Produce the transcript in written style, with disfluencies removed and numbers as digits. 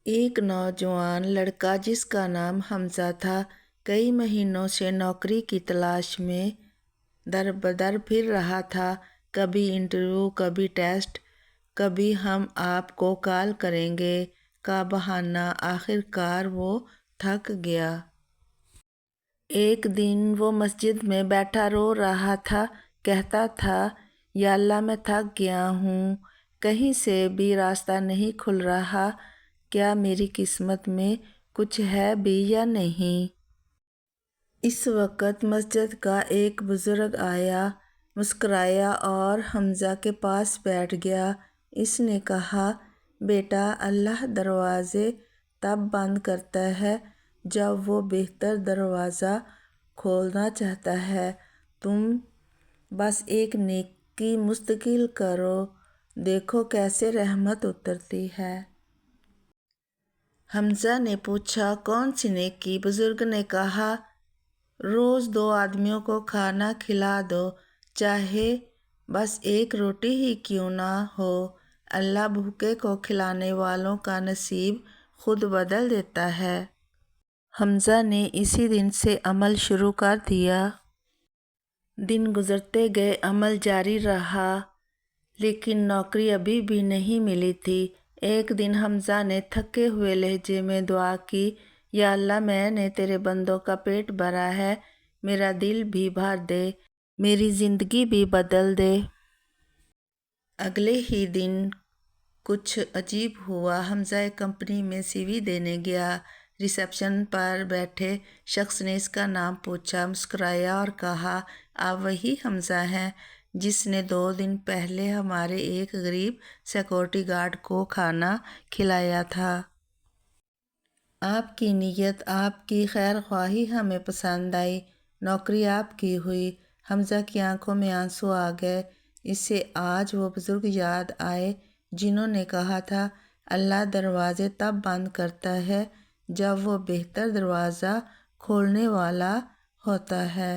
ایک نوجوان لڑکا جس کا نام حمزہ تھا کئی مہینوں سے نوکری کی تلاش میں در بدر پھر رہا تھا۔ کبھی انٹرویو، کبھی ٹیسٹ، کبھی ہم آپ کو کال کریں گے کا بہانہ۔ آخر کار وہ تھک گیا۔ ایک دن وہ مسجد میں بیٹھا رو رہا تھا، کہتا تھا یا اللہ میں تھک گیا ہوں، کہیں سے بھی راستہ نہیں کھل رہا، کیا میری قسمت میں کچھ ہے بھی یا نہیں؟ اس وقت مسجد کا ایک بزرگ آیا، مسکرایا اور حمزہ کے پاس بیٹھ گیا۔ اس نے کہا، بیٹا، اللہ دروازے تب بند کرتا ہے جب وہ بہتر دروازہ کھولنا چاہتا ہے۔ تم بس ایک نیکی مستقل کرو، دیکھو کیسے رحمت اترتی ہے۔ حمزہ نے پوچھا، کون سی نیکی؟ بزرگ نے کہا، روز 2 آدمیوں کو کھانا کھلا دو، چاہے بس ایک روٹی ہی کیوں نہ ہو، اللہ بھوکے کو کھلانے والوں کا نصیب خود بدل دیتا ہے۔ حمزہ نے اسی دن سے عمل شروع کر دیا۔ دن گزرتے گئے، عمل جاری رہا، لیکن نوکری ابھی بھی نہیں ملی تھی۔ ایک دن حمزہ نے تھکے ہوئے لہجے میں دعا کی، یا اللہ، میں نے تیرے بندوں کا پیٹ بھرا ہے، میرا دل بھی بھر دے، میری زندگی بھی بدل دے۔ اگلے ہی دن کچھ عجیب ہوا۔ حمزہ ایک کمپنی میں سی وی دینے گیا۔ ریسیپشن پر بیٹھے شخص نے اس کا نام پوچھا، مسکرایا اور کہا، آپ وہی حمزہ ہیں جس نے 2 دن پہلے ہمارے ایک غریب سیکورٹی گارڈ کو کھانا کھلایا تھا۔ آپ کی نیت، آپ کی خیر خواہی ہمیں پسند آئی، نوکری آپ کی ہوئی۔ حمزہ کی آنکھوں میں آنسو آ گئے۔ اسے آج وہ بزرگ یاد آئے جنہوں نے کہا تھا، اللہ دروازے تب بند کرتا ہے جب وہ بہتر دروازہ کھولنے والا ہوتا ہے۔